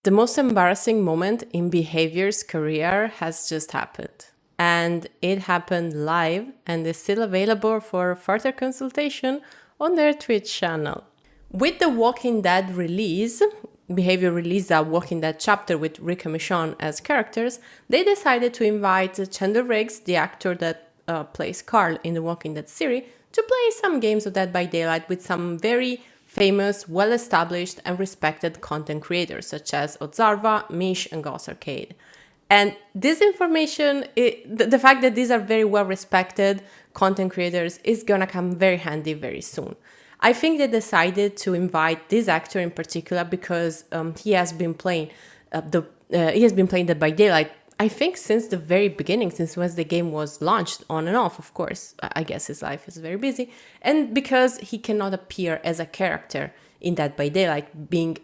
The most embarrassing moment in BHVR's career has just happened. And it happened live and is still available for further consultation on their Twitch channel. With the Walking Dead release, BHVR released a Walking Dead chapter with Rick and Michonne as characters, they decided to invite Chandler Riggs, the actor that plays Carl in the Walking Dead series, to play some games of Dead by Daylight with some very famous, well-established and respected content creators such as Odzarva, Mish, and Ghost Arcade. And this information, the fact that these are very well-respected content creators is gonna come very handy very soon. I think they decided to invite this actor in particular because he has been playing Dead by Daylight, I think, since the very beginning, since when the game was launched, on and off, of course. I guess his life is very busy. And because he cannot appear as a character in Dead by Daylight, being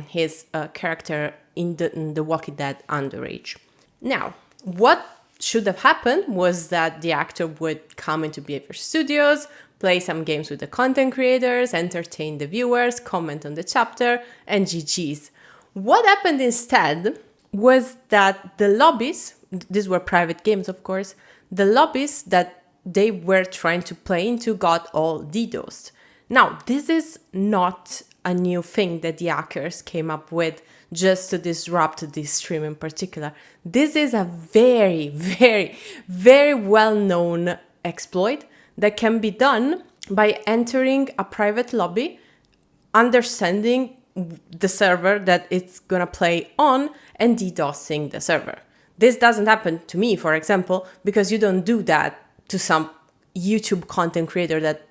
his character in the Walking Dead Underage. Now, what should have happened was that the actor would come into BHVR Studios, play some games with the content creators, entertain the viewers, comment on the chapter, and GG's. What happened instead was that the lobbies, these were private games of course, the lobbies that they were trying to play into got all DDoSed. Now, this is not a new thing that the hackers came up with just to disrupt this stream in particular. This is a very, very, very well-known exploit that can be done by entering a private lobby, understanding the server that it's gonna play on, and DDoSing the server. This doesn't happen to me, for example, because you don't do that to some YouTube content creator that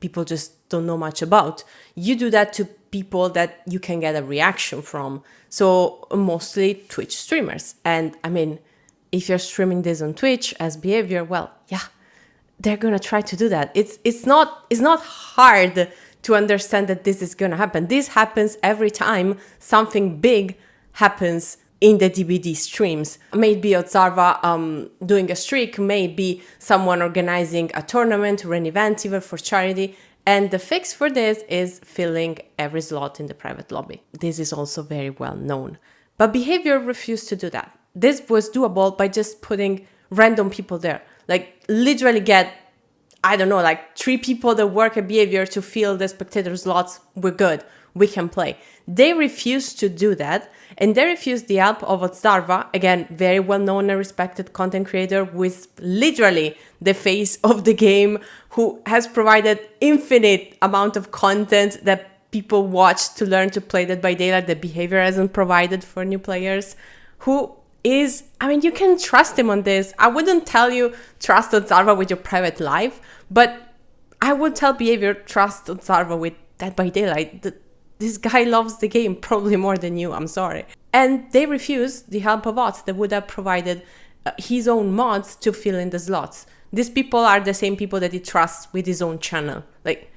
people just don't know much about. You do that to people that you can get a reaction from. So mostly Twitch streamers. And I mean, if you're streaming this on Twitch as BHVR, well, yeah, they're gonna try to do that. It's not hard to understand that this is gonna happen. This happens every time something big happens in the DBD streams. Maybe Odzarva doing a streak, maybe someone organizing a tournament or an event even for charity. And the fix for this is filling every slot in the private lobby. This is also very well known. But BHVR refused to do that. This was doable by just putting random people there. Like literally get, I don't know, like 3 people that work at BHVR to fill the spectator slots. We're good. We can play. They refused to do that, and they refused the help of Odzarva, again, very well-known and respected content creator who is literally the face of the game, who has provided infinite amount of content that people watch to learn to play Dead by Daylight that BHVR hasn't provided for new players, who is, I mean, you can trust him on this. I wouldn't tell you trust Odzarva with your private life, but I would tell BHVR trust Odzarva with Dead by Daylight. This guy loves the game probably more than you, I'm sorry. And they refused the help of Oz that would have provided his own mods to fill in the slots. These people are the same people that he trusts with his own channel. Like,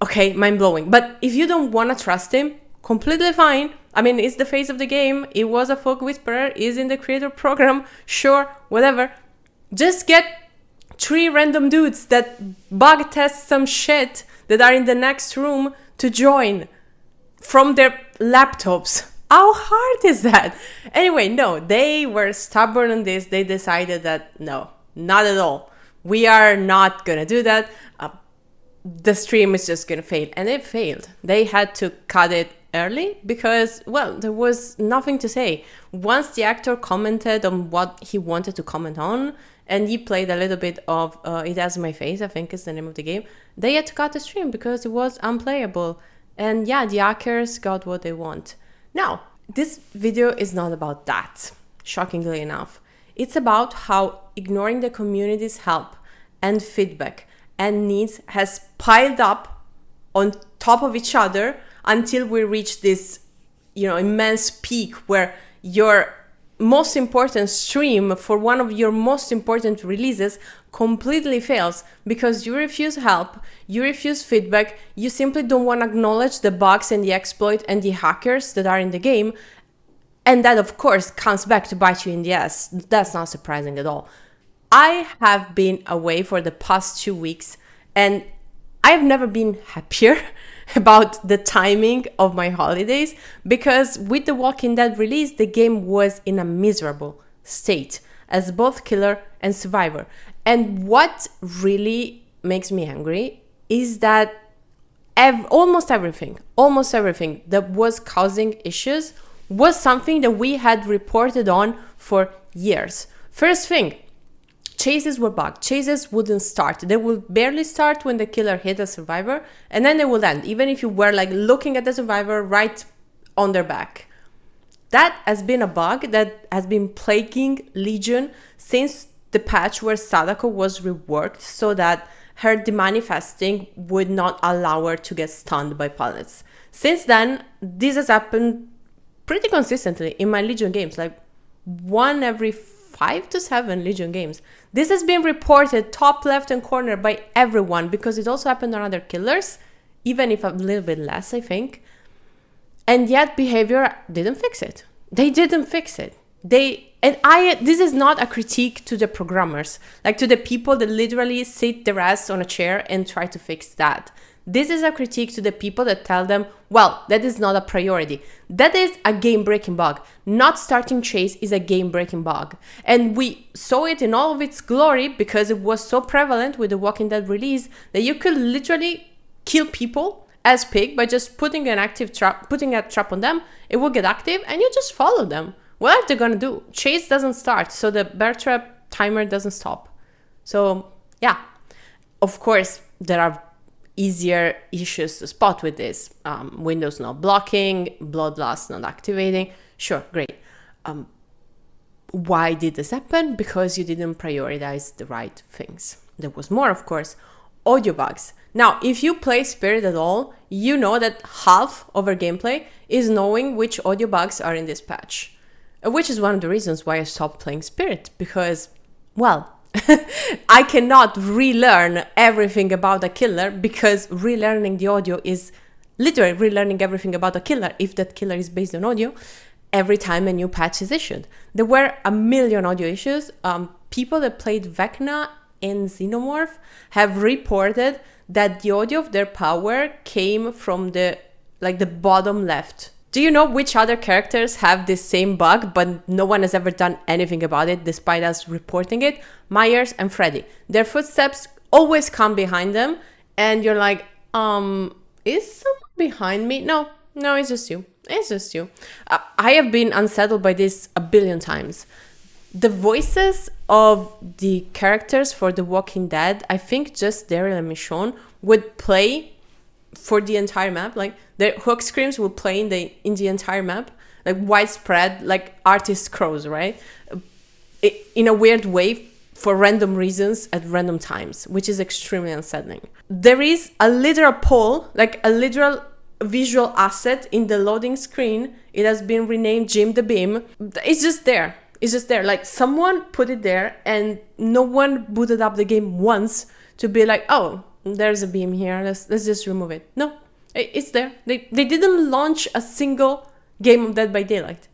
okay, mind-blowing. But if you don't want to trust him, completely fine. I mean, it's the face of the game. It was a folk whisperer. Is in the creator program. Sure, whatever. Just get 3 random dudes that bug test some shit that are in the next room to join from their laptops. How hard is that? Anyway, no, they were stubborn on this. They decided that no, not at all. We are not gonna do that. The stream is just gonna fail. And it failed. They had to cut it early because, well, there was nothing to say. Once the actor commented on what he wanted to comment on, and he played a little bit of It Has My Face, I think is the name of the game, they had to cut the stream because it was unplayable. And yeah, the hackers got what they want. Now, this video is not about that, shockingly enough. It's about how ignoring the community's help and feedback and needs has piled up on top of each other until we reach this, immense peak where your most important stream for one of your most important releases completely fails because you refuse help, you refuse feedback, you simply don't want to acknowledge the bugs and the exploit and the hackers that are in the game, and that of course comes back to bite you in the ass. That's not surprising at all. I have been away for the past 2 weeks and I've never been happier about the timing of my holidays, because with the Walking Dead release, the game was in a miserable state as both killer and survivor. And what really makes me angry is that almost everything that was causing issues was something that we had reported on for years. First thing, chases were bugged. Chases wouldn't start. They would barely start when the killer hit a survivor, and then they would end, even if you were like looking at the survivor right on their back. That has been a bug that has been plaguing Legion since the patch where Sadako was reworked so that her demanifesting would not allow her to get stunned by pallets. Since then, this has happened pretty consistently in my Legion games, like 1 every 5 to 7 Legion games. This has been reported top left and corner by everyone, because it also happened on other killers, even if a little bit less, I think. And yet behavior didn't fix it. They didn't fix it. This is not a critique to the programmers, like to the people that literally sit their ass on a chair and try to fix that. This is a critique to the people that tell them, well, that is not a priority. That is a game-breaking bug. Not starting chase is a game-breaking bug. And we saw it in all of its glory because it was so prevalent with the Walking Dead release that you could literally kill people as pig by just putting a trap on them. It will get active and you just follow them. What are they gonna do? Chase doesn't start, so the bear trap timer doesn't stop. So yeah, of course, there are easier issues to spot with this. Windows not blocking, bloodlust not activating. Sure, great. Why did this happen? Because you didn't prioritize the right things. There was more, of course, audio bugs. Now, if you play Spirit at all, you know that half of our gameplay is knowing which audio bugs are in this patch. Which is one of the reasons why I stopped playing Spirit, because, well, I cannot relearn everything about a killer, because relearning the audio is literally relearning everything about a killer if that killer is based on audio every time a new patch is issued. There were a million audio issues. People that played Vecna and Xenomorph have reported that the audio of their power came from the bottom left. Do you know which other characters have this same bug, but no one has ever done anything about it despite us reporting it? Myers and Freddy. Their footsteps always come behind them, and you're like, is someone behind me? No, it's just you. It's just you. I have been unsettled by this a billion times. The voices of the characters for The Walking Dead, I think just Daryl and Michonne would play for the entire map. Like, their hook screams will play in the entire map, like widespread, like artist crows, right? In a weird way, for random reasons at random times, which is extremely unsettling. There is a literal poll, like a literal visual asset in the loading screen. It has been renamed Jim the Beam. It's just there. It's just there. Like, someone put it there and no one booted up the game once to be like, oh, there's a beam here. Let's just remove it. No, it's there. They didn't launch a single game of Dead by Daylight.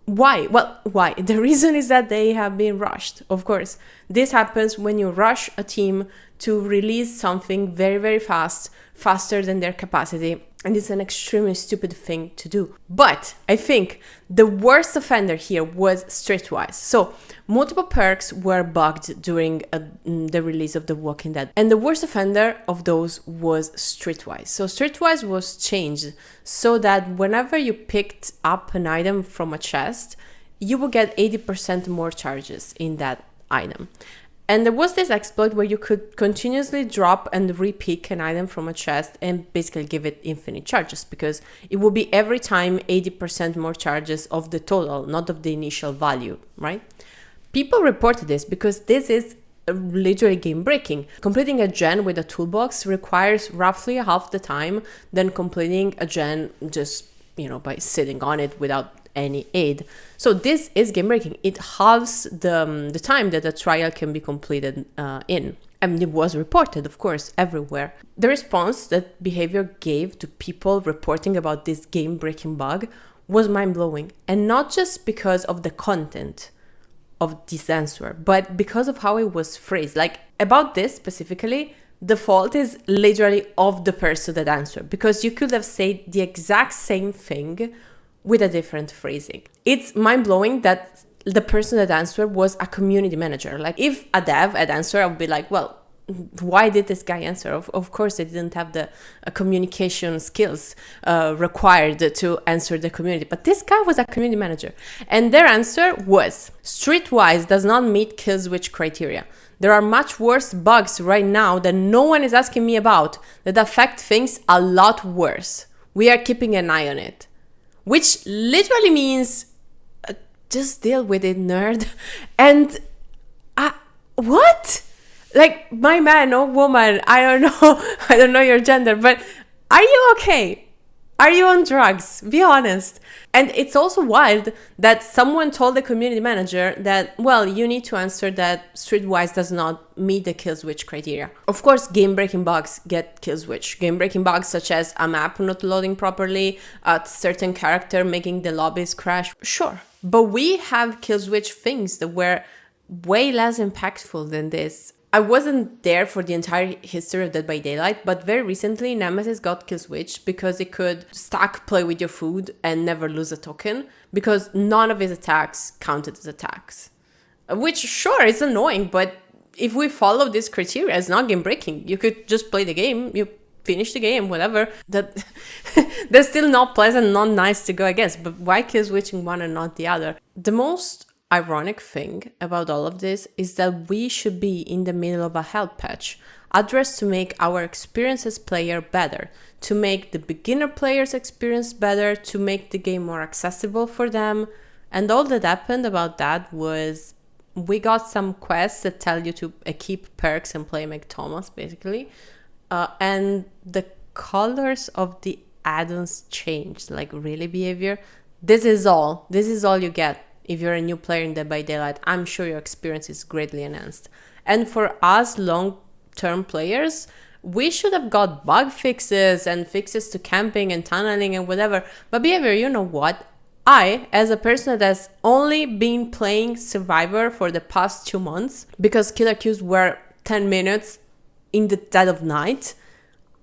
Why? Well, why? The reason is that they have been rushed, of course. This happens when you rush a team to release something very, very fast, faster than their capacity. And it's an extremely stupid thing to do. But I think the worst offender here was Streetwise. So multiple perks were bugged during the release of The Walking Dead. And the worst offender of those was Streetwise. So Streetwise was changed so that whenever you picked up an item from a chest, you will get 80% more charges in that item. And there was this exploit where you could continuously drop and re-pick an item from a chest and basically give it infinite charges, because it will be every time 80% more charges of the total, not of the initial value, right? People reported this because this is literally game breaking. Completing a gen with a toolbox requires roughly half the time than completing a gen just, by sitting on it without any aid. So this is game breaking. It halves the time that a trial can be completed in. And it was reported, of course, everywhere. The response that Behavior gave to people reporting about this game breaking bug was mind-blowing. And not just because of the content of this answer, but because of how it was phrased. Like, about this specifically, the fault is literally of the person that answered, because you could have said the exact same thing with a different phrasing. It's mind-blowing that the person that answered was a community manager. Like, if a dev had answered, I would be like, well, why did this guy answer? Of course, they didn't have the communication skills required to answer the community. But this guy was a community manager. And their answer was, Streetwise does not meet kill switch criteria. There are much worse bugs right now that no one is asking me about that affect things a lot worse. We are keeping an eye on it. Which literally means, just deal with it, nerd. And what? Like, my man or woman, I don't know your gender, but are you okay? Are you on drugs? Be honest. And it's also wild that someone told the community manager that, well, you need to answer that Streetwise does not meet the kill switch criteria. Of course, game-breaking bugs get kill switch. Game-breaking bugs such as a map not loading properly, a certain character making the lobbies crash. Sure. But we have kill switch things that were way less impactful than this. I wasn't there for the entire history of Dead by Daylight, but very recently Nemesis got kill switch because it could stack play with your food and never lose a token, because none of his attacks counted as attacks. Which, sure, is annoying, but if we follow this criteria, it's not game breaking. You could just play the game, you finish the game, whatever. That's still not pleasant, not nice to go against, but why kill switching one and not the other? The most ironic thing about all of this is that we should be in the middle of a health patch addressed to make our experience as player better, to make the beginner players experience better, to make the game more accessible for them. And all that happened about that was we got some quests that tell you to equip perks and play McThomas, basically, and the colors of the add-ons changed. Like, really, behavior? This is all you get. If you're a new player in Dead by Daylight, I'm sure your experience is greatly enhanced. And for us long-term players, we should have got bug fixes and fixes to camping and tunneling and whatever. But behavior, you know what? I, as a person that has only been playing Survivor for the past 2 months, because killer queues were 10 minutes in the dead of night,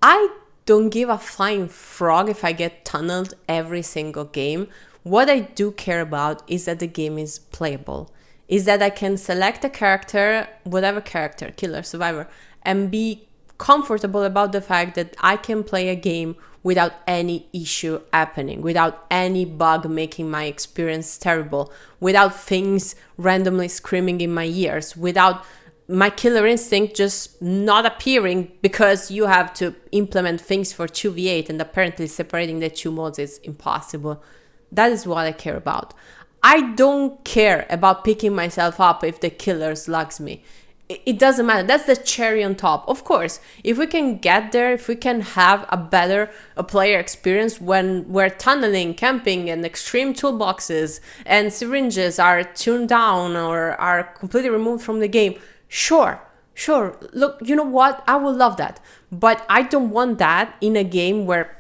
I don't give a flying frog if I get tunneled every single game. What I do care about is that the game is playable, is that I can select a character, whatever character, killer, survivor, and be comfortable about the fact that I can play a game without any issue happening, without any bug making my experience terrible, without things randomly screaming in my ears, without my killer instinct just not appearing because you have to implement things for 2v8 and apparently separating the two modes is impossible. That is what I care about. I don't care about picking myself up if the killer slugs me. It doesn't matter. That's the cherry on top. Of course, if we can get there, if we can have a better player experience when we're tunneling, camping, and extreme toolboxes and syringes are tuned down or are completely removed from the game, sure. Look, you know what? I would love that. But I don't want that in a game where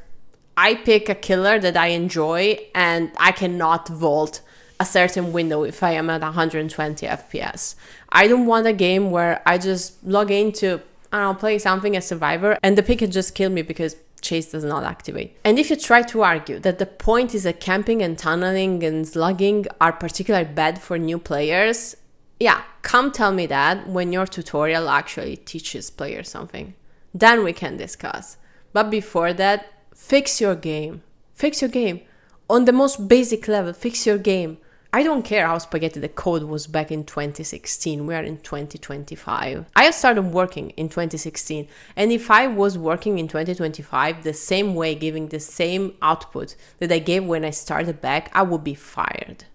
I pick a killer that I enjoy and I cannot vault a certain window if I am at 120 FPS. I don't want a game where I just log into, I don't know, play something as Survivor and the pick can just kill me because chase does not activate. And if you try to argue that the point is that camping and tunneling and slugging are particularly bad for new players, yeah, come tell me that when your tutorial actually teaches players something. Then we can discuss. But before that, fix your game. Fix your game. On the most basic level, fix your game. I don't care how spaghetti the code was back in 2016. We are in 2025. I have started working in 2016. And if I was working in 2025 the same way, giving the same output that I gave when I started back, I would be fired.